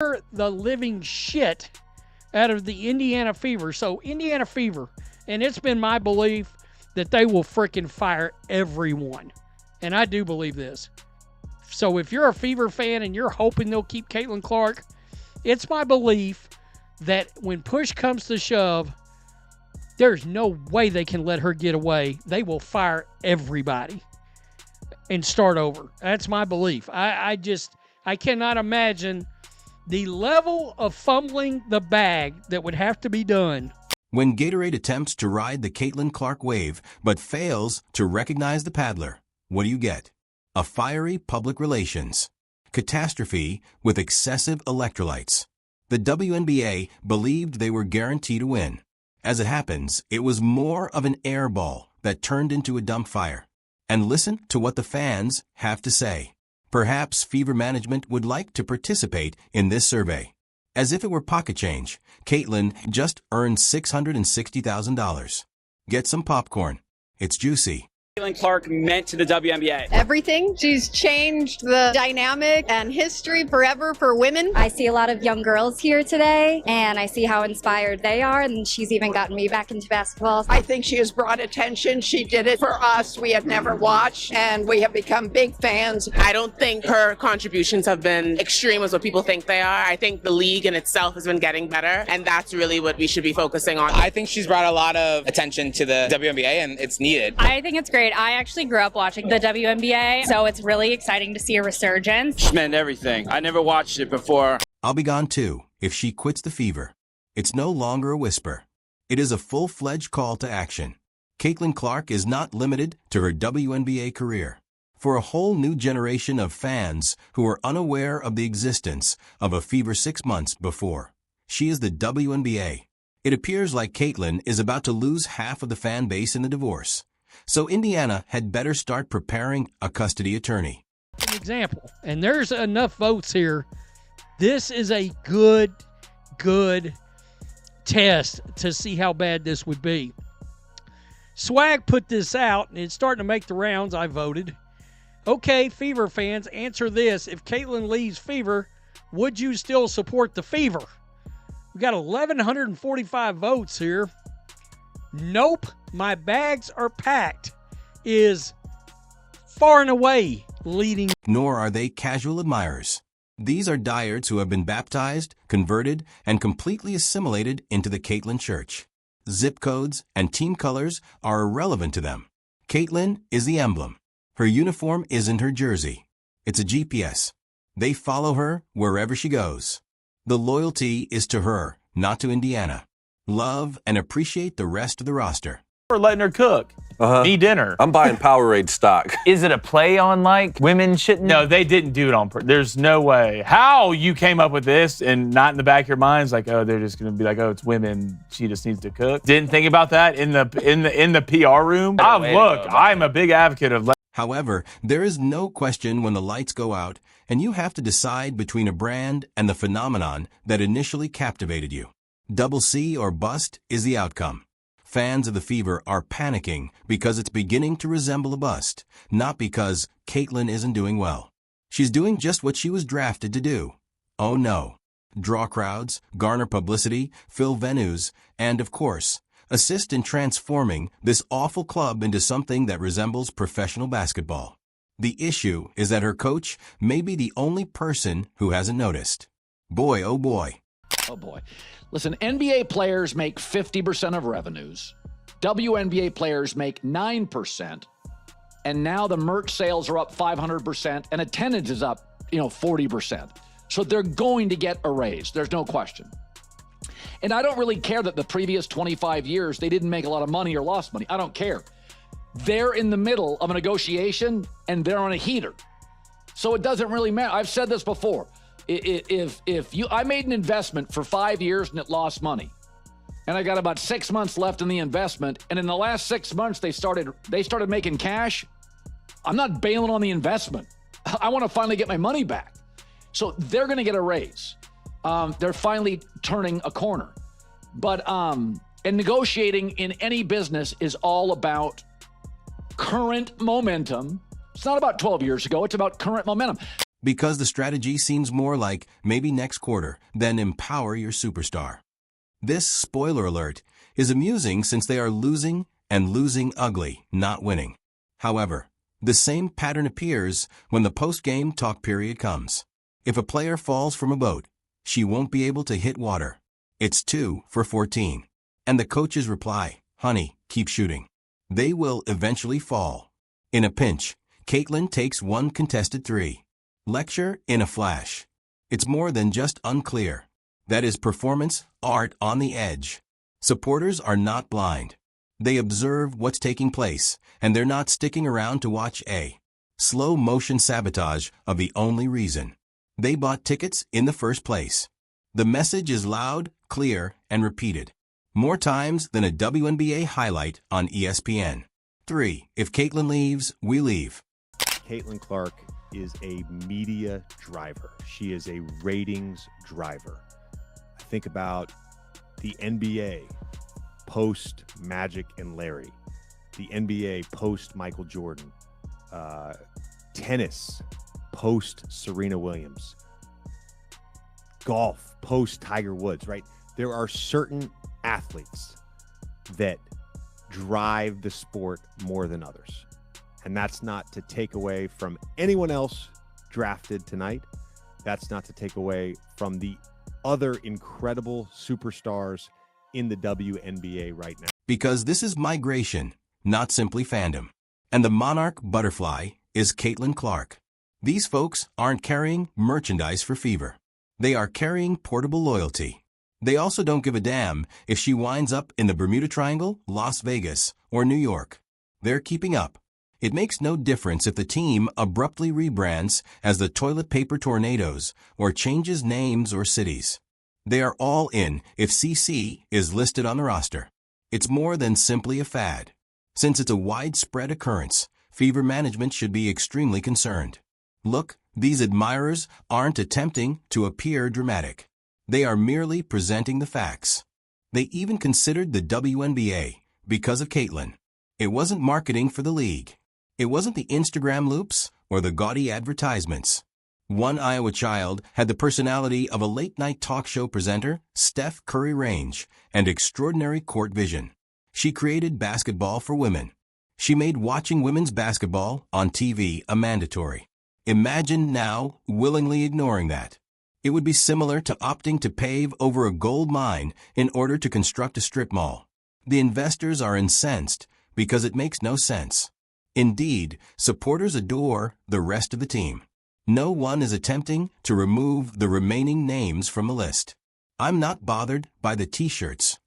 the living shit out of the Indiana Fever. So Indiana Fever, and it's been my belief that they will freaking fire everyone. And I do believe this. So if you're a Fever fan and you're hoping they'll keep Caitlin Clark, it's my belief that when push comes to shove, there's no way they can let her get away. They will fire everybody and start over. That's my belief. I cannot imagine the level of fumbling the bag that would have to be done. When Gatorade attempts to ride the Caitlin Clark wave but fails to recognize the paddler, what do you get? A fiery public relations catastrophe with excessive electrolytes. The WNBA believed they were guaranteed a win. As it happens, it was more of an air ball that turned into a dump fire. And listen to what the fans have to say. Perhaps Fever management would like to participate in this survey. As if it were pocket change, Caitlin just earned $660,000. Get some popcorn. It's juicy. Caitlin Clark meant to the WNBA? Everything. She's changed the dynamic and history forever for women. I see a lot of young girls here today, and I see how inspired they are, and she's even gotten me back into basketball. I think she has brought attention. She did it for us. We had never watched, and we have become big fans. I don't think her contributions have been extreme as what people think they are. I think the league in itself has been getting better, and that's really what we should be focusing on. I think she's brought a lot of attention to the WNBA, and it's needed. I think it's great. I actually grew up watching the WNBA, so it's really exciting to see a resurgence. She meant everything. I never watched it before. I'll be gone too if she quits the Fever. It's no longer a whisper. It is a full-fledged call to action. Caitlin Clark is not limited to her WNBA career. For a whole new generation of fans who are unaware of the existence of a Fever 6 months before, she is the WNBA. It appears like Caitlin is about to lose half of the fan base in the divorce. So Indiana had better start preparing a custody attorney. An example, and there's enough votes here. This is a good test to see how bad this would be. Swag put this out, and it's starting to make the rounds. I voted. Okay, Fever fans, answer this. If Caitlin leaves Fever, would you still support the Fever? We got 1,145 votes here. Nope, my bags are packed is far and away leading. Nor are they casual admirers. These are diehards who have been baptized, converted, and completely assimilated into the Caitlin Church. Zip codes and team colors are irrelevant to them. Caitlin is the emblem. Her uniform isn't her jersey. It's a GPS. They follow her wherever she goes. The loyalty is to her, not to Indiana. Love and appreciate the rest of the roster. We're letting her cook. Me dinner. I'm buying Powerade stock. Is it a play on like women shouldn't? No, they didn't do it on purpose. There's no way. How you came up with this and not in the back of your minds like, oh, they're just gonna be like, oh, it's women. She just needs to cook. Didn't think about that in the PR room. Look, I'm a big advocate of. However, there is no question when the lights go out and you have to decide between a brand and the phenomenon that initially captivated you. Double C or bust is the outcome. Fans of the Fever are panicking because it's beginning to resemble a bust, not because Caitlin isn't doing well. She's doing just what she was drafted to do. Oh no. Draw crowds, garner publicity, fill venues, and of course, assist in transforming this awful club into something that resembles professional basketball. The issue is that her coach may be the only person who hasn't noticed. Boy, oh boy. Oh boy. Listen, NBA players make 50% of revenues. WNBA players make 9%. And now the merch sales are up 500% and attendance is up, 40%. So they're going to get a raise. There's no question. And I don't really care that the previous 25 years they didn't make a lot of money or lost money. I don't care. They're in the middle of a negotiation and they're on a heater. So it doesn't really matter. I've said this before. I made an investment for 5 years and it lost money, and I got about 6 months left in the investment, and in the last 6 months they started making cash, I'm not bailing on the investment. I want to finally get my money back. So they're going to get a raise. They're finally turning a corner. But and negotiating in any business is all about current momentum. It's not about 12 years ago. It's about current momentum. Because the strategy seems more like maybe next quarter than empower your superstar. This, spoiler alert, is amusing since they are losing and losing ugly, not winning. However, the same pattern appears when the post-game talk period comes. If a player falls from a boat, she won't be able to hit water. It's 2 for 14. And the coaches reply, honey, keep shooting. They will eventually fall. In a pinch, Caitlin takes one contested three. Lecture in a flash. It's more than just unclear. That is performance art on the edge. Supporters are not blind. They observe what's taking place, and they're not sticking around to watch a slow-motion sabotage of the only reason they bought tickets in the first place. The message is loud, clear, and repeated more times than a WNBA highlight on ESPN. 3. If Caitlin leaves, we leave. Caitlin Clark is a media driver. She is a ratings driver. I think about the NBA post Magic and Larry, the NBA post Michael Jordan, tennis post Serena Williams, golf post Tiger Woods, right? There are certain athletes that drive the sport more than others. And that's not to take away from anyone else drafted tonight. That's not to take away from the other incredible superstars in the WNBA right now. Because this is migration, not simply fandom. And the monarch butterfly is Caitlin Clark. These folks aren't carrying merchandise for Fever. They are carrying portable loyalty. They also don't give a damn if she winds up in the Bermuda Triangle, Las Vegas, or New York. They're keeping up. It makes no difference if the team abruptly rebrands as the Toilet Paper Tornadoes or changes names or cities. They are all in if CC is listed on the roster. It's more than simply a fad. Since it's a widespread occurrence, Fever management should be extremely concerned. Look, these admirers aren't attempting to appear dramatic. They are merely presenting the facts. They even considered the WNBA because of Caitlin. It wasn't marketing for the league. It wasn't the Instagram loops or the gaudy advertisements. One Iowa child had the personality of a late-night talk show presenter, Steph Curry range, and extraordinary court vision. She created basketball for women. She made watching women's basketball on TV a mandatory. Imagine now willingly ignoring that. It would be similar to opting to pave over a gold mine in order to construct a strip mall. The investors are incensed because it makes no sense. Indeed, supporters adore the rest of the team. No one is attempting to remove the remaining names from the list. I'm not bothered by the t-shirts.